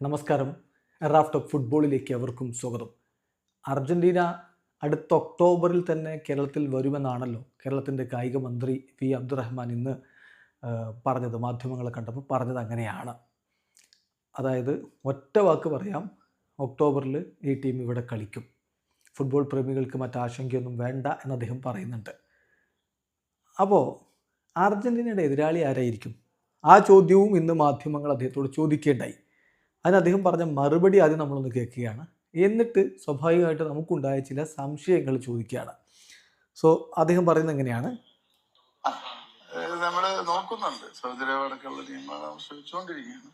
നമസ്കാരം. Raf talk ഫുട്ബോളിലേക്ക് അവർക്കും സ്വാഗതം. അർജൻറ്റീന അടുത്ത ഒക്ടോബറിൽ തന്നെ കേരളത്തിൽ വരുമെന്നാണല്ലോ കേരളത്തിൻ്റെ കായിക മന്ത്രി പി അബ്ദുറഹ്മാൻ ഇന്ന് പറഞ്ഞത്. മാധ്യമങ്ങളെ കണ്ടപ്പോൾ പറഞ്ഞത് അങ്ങനെയാണ്. അതായത് ഒറ്റ വാക്ക് പറയാം, ഒക്ടോബറിൽ ഈ ടീം ഇവിടെ കളിക്കും. ഫുട്ബോൾ പ്രേമികൾക്ക് മറ്റാശങ്കയൊന്നും വേണ്ട എന്ന് അദ്ദേഹം പറയുന്നുണ്ട്. അപ്പോൾ അർജൻറ്റീനയുടെ എതിരാളി ആരായിരിക്കും? ആ ചോദ്യവും ഇന്ന് മാധ്യമങ്ങൾ അദ്ദേഹത്തോട് ചോദിക്കേണ്ടായി. അതിന് അദ്ദേഹം പറഞ്ഞ മറുപടി ആദ്യം നമ്മളൊന്ന് കേൾക്കുകയാണ്. എന്നിട്ട് സ്വാഭാവികമായിട്ട് നമുക്കുണ്ടായ ചില സംശയങ്ങൾ ചോദിക്കുകയാണ്. സോ അദ്ദേഹം പറയുന്നത് എങ്ങനെയാണ്? നമ്മൾ നോക്കുന്നുണ്ട്, സൗദി അറേബ്യ അടക്കമുള്ള ടീമുകൾ ശ്രമിച്ചുകൊണ്ടിരിക്കുകയാണ്.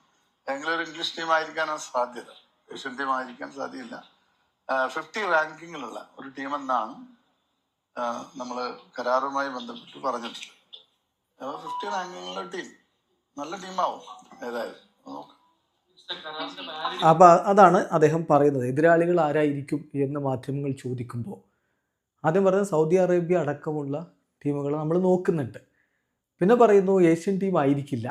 ഏതെങ്കിലും ഒരു ഇംഗ്ലീഷ് ടീം ആയിരിക്കാനാണ് സാധ്യത, ഏഷ്യൻ ടീം ആയിരിക്കാൻ സാധ്യതയില്ല. 50 റാങ്കിങ്ങിലുള്ള ഒരു ടീം എന്നാണ് നമ്മൾ കരാറുമായി ബന്ധപ്പെട്ട് പറഞ്ഞിട്ടുള്ളത്. 50 റാങ്കിങ്ങിലുള്ള ടീം നല്ല ടീമാവും ഏതായാലും നോക്കാം. അപ്പോൾ അതാണ് അദ്ദേഹം പറയുന്നത്. എതിരാളികൾ ആരായിരിക്കും എന്ന് മാധ്യമങ്ങൾ ചോദിക്കുമ്പോൾ ആദ്യം പറയുന്നത് സൗദി അറേബ്യ അടക്കമുള്ള ടീമുകൾ നമ്മൾ നോക്കുന്നുണ്ട്. പിന്നെ പറയുന്നു ഏഷ്യൻ ടീം ആയിരിക്കില്ല,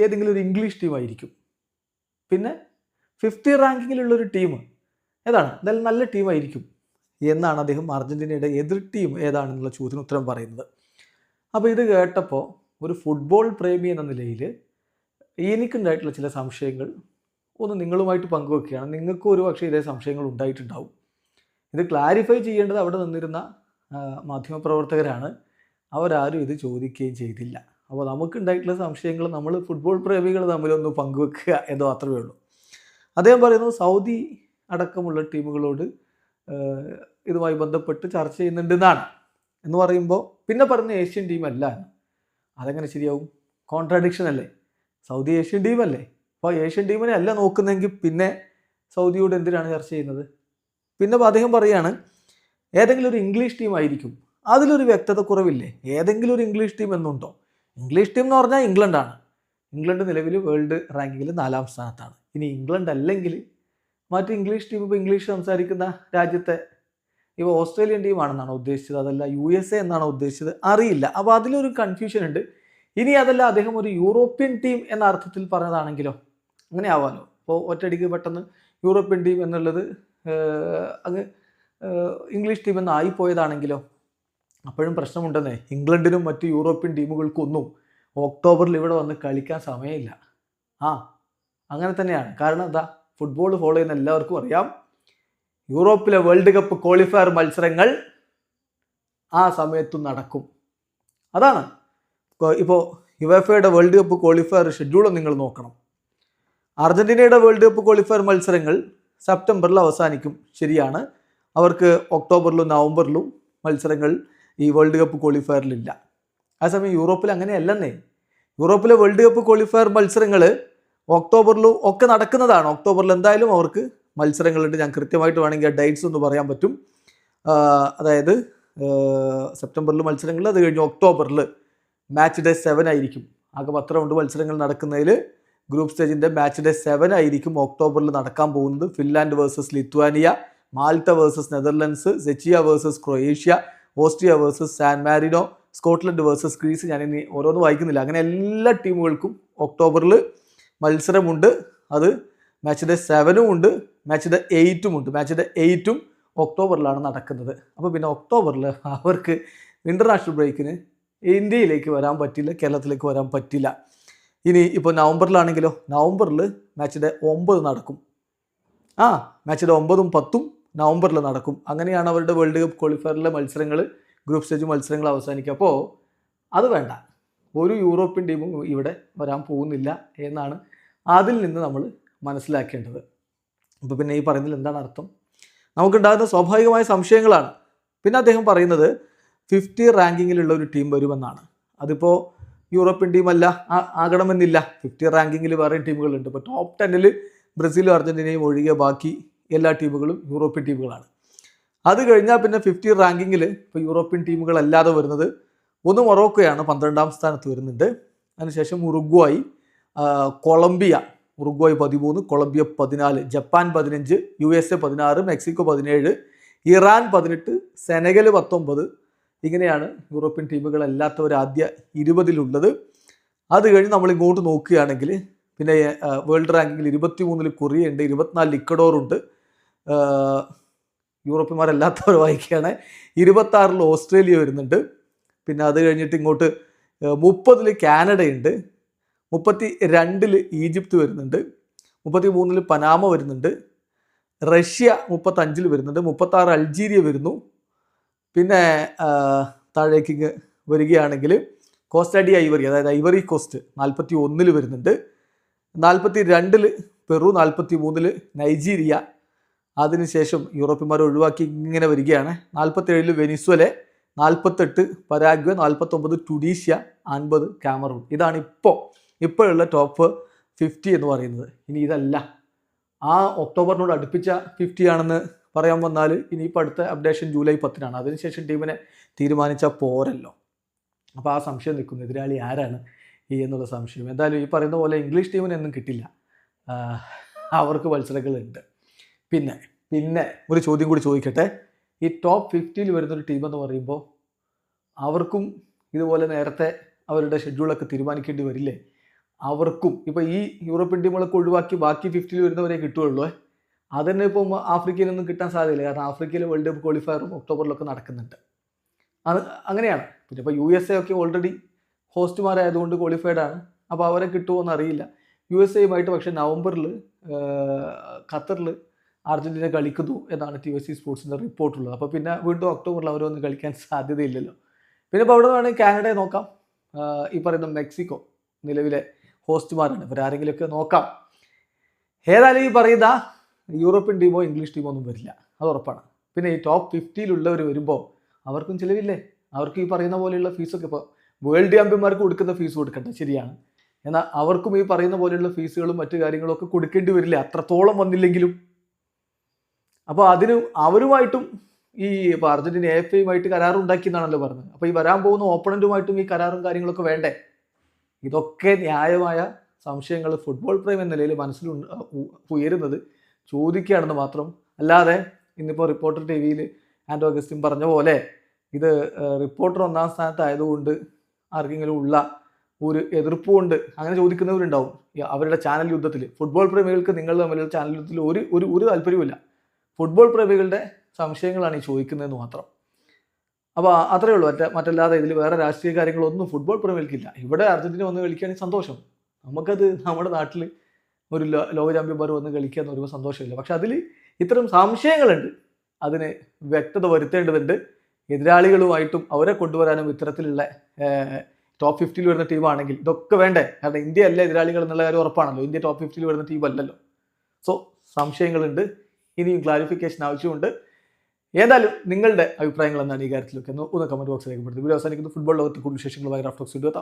ഏതെങ്കിലും ഒരു ഇംഗ്ലീഷ് ടീം ആയിരിക്കും. പിന്നെ 50 റാങ്കിങ്ങിലുള്ളൊരു ടീം ഏതാണ്? എന്തായാലും നല്ല ടീമായിരിക്കും എന്നാണ് അദ്ദേഹം അർജൻറ്റീനയുടെ എതിർ ടീം ഏതാണെന്നുള്ള ചോദ്യത്തിന് ഉത്തരം പറയുന്നത്. അപ്പോൾ ഇത് കേട്ടപ്പോൾ ഒരു ഫുട്ബോൾ പ്രേമി എന്ന നിലയിൽ എനിക്കുണ്ടായിട്ടുള്ള ചില സംശയങ്ങൾ ഒന്ന് നിങ്ങളുമായിട്ട് പങ്കുവെക്കുകയാണ്. നിങ്ങൾക്കും ഒരു പക്ഷേ ഇതേ സംശയങ്ങൾ ഉണ്ടായിട്ടുണ്ടാവും. ഇത് ക്ലാരിഫൈ ചെയ്യേണ്ടത് അവിടെ നിന്നിരുന്ന മാധ്യമപ്രവർത്തകരാണ്. അവരാരും ഇത് ചോദിക്കുകയും ചെയ്തില്ല. അപ്പോൾ നമുക്കുണ്ടായിട്ടുള്ള സംശയങ്ങൾ നമ്മൾ ഫുട്ബോൾ പ്രേമികൾ തമ്മിലൊന്ന് പങ്കുവെക്കുക എന്ന് മാത്രമേ ഉള്ളൂ. അദ്ദേഹം പറയുന്നു സൗദി അടക്കമുള്ള ടീമുകളോട് ഇതുമായി ബന്ധപ്പെട്ട് ചർച്ച ചെയ്യുന്നുണ്ടെന്നാണ്. എന്ന് പറയുമ്പോൾ പിന്നെ പറഞ്ഞ ഏഷ്യൻ ടീമല്ല. അതെങ്ങനെ ശരിയാവും? കോൺട്രാഡിക്ഷൻ അല്ലേ? സൗദി ഏഷ്യൻ ടീമല്ലേ? അപ്പോൾ ഏഷ്യൻ ടീമിനെ അല്ല നോക്കുന്നെങ്കിൽ പിന്നെ സൗദിയോട് എന്തിനാണ് ചർച്ച ചെയ്യുന്നത്? പിന്നെ അദ്ദേഹം പറയുകയാണ് ഏതെങ്കിലും ഒരു ഇംഗ്ലീഷ് ടീം ആയിരിക്കും. അതിലൊരു വ്യക്തത കുറവില്ലേ? ഏതെങ്കിലും ഒരു ഇംഗ്ലീഷ് ടീം എന്നുണ്ടോ? ഇംഗ്ലീഷ് ടീം എന്ന് പറഞ്ഞാൽ ഇംഗ്ലണ്ടാണ്. ഇംഗ്ലണ്ട് നിലവിൽ വേൾഡ് റാങ്കിങ്ങിൽ 4ാം സ്ഥാനത്താണ്. ഇനി ഇംഗ്ലണ്ട് അല്ലെങ്കിൽ മറ്റ് ഇംഗ്ലീഷ് ടീം, ഇപ്പോൾ ഇംഗ്ലീഷ് സംസാരിക്കുന്ന രാജ്യത്തെ ഇപ്പോൾ ഓസ്ട്രേലിയൻ ടീമാണെന്നാണോ ഉദ്ദേശിച്ചത്, അതല്ല USA എന്നാണോ ഉദ്ദേശിച്ചത്, അറിയില്ല. അപ്പോൾ അതിലൊരു കൺഫ്യൂഷൻ ഉണ്ട്. ഇനി അതല്ല അദ്ദേഹം ഒരു യൂറോപ്യൻ ടീം എന്ന അർത്ഥത്തിൽ പറഞ്ഞതാണെങ്കിലോ? അങ്ങനെ ആവാമല്ലോ. അപ്പോൾ ഒറ്റയടിക്ക് പെട്ടെന്ന് യൂറോപ്യൻ ടീം എന്നുള്ളത് അങ്ങ് ഇംഗ്ലീഷ് ടീം എന്നായിപ്പോയതാണെങ്കിലോ? അപ്പോഴും പ്രശ്നമുണ്ടെന്നേ. ഇംഗ്ലണ്ടിനും മറ്റ് യൂറോപ്യൻ ടീമുകൾക്കൊന്നും ഒക്ടോബറിൽ ഇവിടെ വന്ന് കളിക്കാൻ സമയമില്ല. അങ്ങനെ തന്നെയാണ്. കാരണം എന്താ, ഫുട്ബോൾ ഫോളോ ചെയ്യുന്ന എല്ലാവർക്കും അറിയാം, യൂറോപ്പിലെ വേൾഡ് കപ്പ് ക്വാളിഫയർ മത്സരങ്ങൾ ആ സമയത്തും നടക്കും. അതാണ് ഇപ്പോൾ യുവേഫയുടെ വേൾഡ് കപ്പ് ക്വാളിഫയർ ഷെഡ്യൂൾ നിങ്ങൾ നോക്കണം. അർജൻറ്റീനയുടെ വേൾഡ് കപ്പ് ക്വാളിഫയർ മത്സരങ്ങൾ സെപ്റ്റംബറിൽ അവസാനിക്കും, ശരിയാണ്. അവർക്ക് ഒക്ടോബറിലും നവംബറിലും മത്സരങ്ങൾ ഈ വേൾഡ് കപ്പ് ക്വാളിഫയറിലില്ല. അതേസമയം യൂറോപ്പിൽ അങ്ങനെയല്ലെന്നേ. യൂറോപ്പിലെ വേൾഡ് കപ്പ് ക്വാളിഫയർ മത്സരങ്ങൾ ഒക്ടോബറിലും ഒക്കെ നടക്കുന്നതാണ്. ഒക്ടോബറിൽ എന്തായാലും അവർക്ക് മത്സരങ്ങളുണ്ട്. ഞാൻ കൃത്യമായിട്ട് വേണമെങ്കിൽ ഡേറ്റ്സ് ഒന്ന് പറയാൻ പറ്റും. അതായത് സെപ്റ്റംബറിൽ മത്സരങ്ങൾ, അത് കഴിഞ്ഞ് ഒക്ടോബറിൽ മാച്ച് ഡേ 7 ആയിരിക്കും. ആകെ 10 റൗണ്ട് മത്സരങ്ങൾ നടക്കുന്നതിൽ ഗ്രൂപ്പ് സ്റ്റേജിൻ്റെ മാച്ച് ഡേ 7 ആയിരിക്കും ഒക്ടോബറിൽ നടക്കാൻ പോകുന്നത്. Finland versus Lithuania, Malta versus Netherlands, Czechia versus Croatia, Austria versus San Marino, Scotland versus Greece. ഞാനിനി ഓരോന്നും വായിക്കുന്നില്ല. അങ്ങനെ എല്ലാ ടീമുകൾക്കും ഒക്ടോബറിൽ മത്സരമുണ്ട്. അത് മാച്ച് ഡേ 7 ഉണ്ട്, മാച്ച് ഡേ 8 ഉണ്ട്. മാച്ച് ഡേ 8 ഒക്ടോബറിലാണ് നടക്കുന്നത്. അപ്പോൾ പിന്നെ ഒക്ടോബറിൽ അവർക്ക് ഇൻ്റർനാഷണൽ ബ്രേക്കിന് ഇന്ത്യയിലേക്ക് വരാൻ പറ്റില്ല, കേരളത്തിലേക്ക് വരാൻ പറ്റില്ല. ഇനി ഇപ്പോൾ നവംബറിലാണെങ്കിലോ, നവംബറിൽ മാച്ച് ഡേ 9 നടക്കും. മാച്ച് ഡേ 9ഉം 10ഉം നവംബറിൽ നടക്കും. അങ്ങനെയാണ് അവരുടെ വേൾഡ് കപ്പ് ക്വാളിഫയറിലെ മത്സരങ്ങൾ, ഗ്രൂപ്പ് സ്റ്റേജ് മത്സരങ്ങൾ അവസാനിക്കുക. അപ്പോൾ അത് വേണ്ട, ഒരു യൂറോപ്യൻ ടീമും ഇവിടെ വരാൻ പോകുന്നില്ല എന്നാണ് അതിൽ നിന്ന് നമ്മൾ മനസ്സിലാക്കേണ്ടത്. അപ്പോൾ പിന്നെ ഈ പറയുന്നതിൽ എന്താണ് അർത്ഥം? നമുക്കുണ്ടാകുന്ന സ്വാഭാവികമായ സംശയങ്ങളാണ്. പിന്നെ അദ്ദേഹം പറയുന്നത് 50 റാങ്കിങ്ങിലുള്ള ഒരു ടീം വരുമെന്നാണ്. അതിപ്പോൾ യൂറോപ്യൻ ടീമല്ല ആകണമെന്നില്ല. 50 റാങ്കിങ്ങിൽ വേറെയും ടീമുകളുണ്ട്. ഇപ്പോൾ ടോപ്പ് 10ൽ ബ്രസീലും അർജൻറ്റീനയും ഒഴികെ ബാക്കി എല്ലാ ടീമുകളും യൂറോപ്യൻ ടീമുകളാണ്. അത് കഴിഞ്ഞാൽ പിന്നെ 50 റാങ്കിങ്ങിൽ ഇപ്പോൾ യൂറോപ്യൻ ടീമുകളല്ലാതെ വരുന്നത് ഒന്ന് മൊറോക്കോയാണ്, 12ാം സ്ഥാനത്ത് വരുന്നുണ്ട്. അതിനുശേഷം Uruguay, Colombia, Uruguay 13, Colombia 14, Japan 15, USA 16, Mexico 17, Iran 18, Senegal 19. ഇങ്ങനെയാണ് യൂറോപ്യൻ ടീമുകളല്ലാത്തവർ ആദ്യ 20-ലുള്ളത്. അത് കഴിഞ്ഞ് നമ്മൾ ഇങ്ങോട്ട് നോക്കുകയാണെങ്കിൽ പിന്നെ വേൾഡ് റാങ്കിങ്ങിൽ 23 കൊറിയ ഉണ്ട്, 24 ഇക്വഡോറുണ്ട്. യൂറോപ്യന്മാരല്ലാത്തവർ വായിക്കുകയാണ്. 26 ഓസ്ട്രേലിയ വരുന്നുണ്ട്. പിന്നെ അത് കഴിഞ്ഞിട്ട് ഇങ്ങോട്ട് 30 കാനഡയുണ്ട്, 32 ഈജിപ്ത് വരുന്നുണ്ട്, 33 പനാമ വരുന്നുണ്ട്, റഷ്യ 35 വരുന്നുണ്ട്, 36 അൾജീരിയ വരുന്നു. പിന്നെ താഴേക്ക് വരികയാണെങ്കിൽ കോസ്റ്റാഡി ഐവറി, അതായത് ഐവറി കോസ്റ്റ് 41 വരുന്നുണ്ട്, 42 പെറു, 43 നൈജീരിയ. അതിനുശേഷം യൂറോപ്യന്മാരെ ഒഴിവാക്കി ഇങ്ങനെ വരികയാണ്. 47 വെനിസ്വല, 48 പരാഗ്വെ, 49 ടുണീഷ്യ, 50 കാമറൂൺ. ഇതാണ് ഇപ്പോഴുള്ള ടോപ്പ് 50 എന്ന് പറയുന്നത്. ഇനി ഇതല്ല, ആ ഒക്ടോബറിനോട് അടുപ്പിച്ച 50 ആണെന്ന് പറയാൻ വന്നാൽ ഇനിയിപ്പോൾ അടുത്ത അപ്ഡേഷൻ ജൂലൈ 10-നാണ്. അതിനുശേഷം ടീമിനെ തീരുമാനിച്ചാൽ പോരല്ലോ. അപ്പോൾ ആ സംശയം നിൽക്കുന്നു, എതിരാളി ആരാണ് എന്നുള്ള സംശയം. എന്തായാലും ഈ പറയുന്ന പോലെ ഇംഗ്ലീഷ് ടീമിനൊന്നും കിട്ടില്ല, അവർക്ക് മത്സരങ്ങളുണ്ട്. പിന്നെ ഒരു ചോദ്യം കൂടി ചോദിക്കട്ടെ. ഈ ടോപ്പ് 50 വരുന്നൊരു ടീമെന്ന് പറയുമ്പോൾ അവർക്കും ഇതുപോലെ നേരത്തെ അവരുടെ ഷെഡ്യൂളൊക്കെ തീരുമാനിക്കേണ്ടി വരില്ലേ? അവർക്കും ഇപ്പോൾ ഈ യൂറോപ്യൻ ടീമുകളൊക്കെ ഒഴിവാക്കി ബാക്കി 50 വരുന്നവരെ കിട്ടുകയുള്ളൂ. അതന്നെ ഇപ്പം ആഫ്രിക്കയിലൊന്നും കിട്ടാൻ സാധ്യതയില്ല, കാരണം ആഫ്രിക്കയിൽ വേൾഡ് കപ്പ് ക്വാളിഫയറും ഒക്ടോബറിലൊക്കെ നടക്കുന്നുണ്ട്. അത് അങ്ങനെയാണ്. പിന്നെ ഇപ്പോൾ USA ഒക്കെ ഓൾറെഡി ഹോസ്റ്റുമാരായതുകൊണ്ട് ക്വാളിഫൈഡ് ആണ്, അപ്പോൾ അവരെ കിട്ടുമോ എന്നറിയില്ല. USA പക്ഷേ നവംബറിൽ ഖത്തറിൽ അർജൻറ്റീന കളിക്കുന്നു എന്നാണ് TVC സ്പോർട്സിൻ്റെ റിപ്പോർട്ടുള്ളത്. അപ്പോൾ പിന്നെ വീണ്ടും ഒക്ടോബറിൽ അവരൊന്നും കളിക്കാൻ സാധ്യതയില്ലല്ലോ. പിന്നെ ഇപ്പോൾ അവിടെ വേണമെങ്കിൽ കാനഡയെ നോക്കാം, ഈ പറയുന്ന മെക്സിക്കോ നിലവിലെ ഹോസ്റ്റുമാരാണ്. ഇവർ ആരെങ്കിലുമൊക്കെ നോക്കാം. ഏതായാലും ഈ പറയുന്ന യൂറോപ്യൻ ടീമോ ഇംഗ്ലീഷ് ടീമോ ഒന്നും വരില്ല, അത് ഉറപ്പാണ്. പിന്നെ ഈ ടോപ്പ് 50 വരുമ്പോൾ അവർക്കും ചിലവില്ലേ? അവർക്ക് ഈ പറയുന്ന പോലെയുള്ള ഫീസൊക്കെ ഇപ്പോൾ വേൾഡ് ചാമ്പ്യന്മാർക്ക് കൊടുക്കുന്ന ഫീസ് കൊടുക്കട്ടെ, ശരിയാണ്. എന്നാൽ അവർക്കും ഈ പറയുന്ന പോലെയുള്ള ഫീസുകളും മറ്റു കാര്യങ്ങളും ഒക്കെ കൊടുക്കേണ്ടി വരില്ല, അത്രത്തോളം വന്നില്ലെങ്കിലും. അപ്പോൾ അതിന് അവരുമായിട്ടും ഈ ഇപ്പോൾ അർജന്റീന AFAയുമായിട്ട് കരാറുണ്ടാക്കി എന്നാണല്ലോ പറഞ്ഞത്. അപ്പോൾ ഈ വരാൻ പോകുന്ന ഓപ്പണന്റുമായിട്ടും ഈ കരാറും കാര്യങ്ങളൊക്കെ വേണ്ടേ? ഇതൊക്കെ ന്യായമായ സംശയങ്ങൾ ഫുട്ബോൾ പ്രേമി എന്ന നിലയിൽ മനസ്സിൽ ഉയരുന്നത് ചോദിക്കുകയാണെന്ന് മാത്രം. അല്ലാതെ ഇന്നിപ്പോൾ റിപ്പോർട്ടർ TVയിൽ ആൻഡ്രോ അഗസ്റ്റിൻ പറഞ്ഞ പോലെ ഇത് റിപ്പോർട്ടർ 1-ാം സ്ഥാനത്തായതുകൊണ്ട് ആർക്കെങ്കിലും ഉള്ള ഒരു എതിർപ്പ് കൊണ്ട് അങ്ങനെ ചോദിക്കുന്നവരുണ്ടാവും. അവരുടെ ചാനൽ യുദ്ധത്തിൽ ഫുട്ബോൾ പ്രേമികൾക്ക് നിങ്ങൾ തമ്മിലുള്ള ചാനൽ യുദ്ധത്തിൽ ഒരു താല്പര്യമില്ല. ഫുട്ബോൾ പ്രേമികളുടെ സംശയങ്ങളാണ് ഈ ചോദിക്കുന്നതെന്ന് മാത്രം. അപ്പോൾ അത്രയേ ഉള്ളൂ. മറ്റല്ലാതെ ഇതിൽ വേറെ രാഷ്ട്രീയ കാര്യങ്ങളൊന്നും ഫുട്ബോൾ പ്രേമികൾക്കില്ല. ഇവിടെ അർജന്റീന വന്ന് കളിക്കുകയാണെങ്കിൽ സന്തോഷം, നമുക്കത് നമ്മുടെ നാട്ടിൽ ഒരു ലോക ചാമ്പ്യന്മാർ വന്ന് കളിക്കുക എന്ന് പറയുമ്പോൾ സന്തോഷമില്ല. പക്ഷെ അതിൽ ഇത്തരം സംശയങ്ങളുണ്ട്, അതിന് വ്യക്തത വരുത്തേണ്ടതുണ്ട്. എതിരാളികളുമായിട്ടും അവരെ കൊണ്ടുവരാനും ഇത്തരത്തിലുള്ള ടോപ്പ് 50 വരുന്ന ടീമാണെങ്കിൽ ഇതൊക്കെ വേണ്ടേ? കാരണം ഇന്ത്യ അല്ല എതിരാളികൾ എന്നുള്ള കാര്യം ഉറപ്പാണല്ലോ. ഇന്ത്യ ടോപ്പ് 50 വരുന്ന ടീം അല്ലല്ലോ. സോ സംശയങ്ങളുണ്ട്, ഇനിയും ക്ലാരിഫിക്കേഷൻ ആവശ്യമുണ്ട്. ഏതായാലും നിങ്ങളുടെ അഭിപ്രായങ്ങൾ എന്താണ് ഈ കാര്യത്തിലൊക്കെ ഒന്ന് കമന്റ് ബോക്സിൽ രേഖപ്പെടുത്തും. വീഡിയോ അവസാനിക്കുന്നു. ഫുട്ബോൾ ലോകത്ത് കൂടുതൽ വിശേഷങ്ങളുമായി റാഫ് ടോക്സ് വീഡിയോ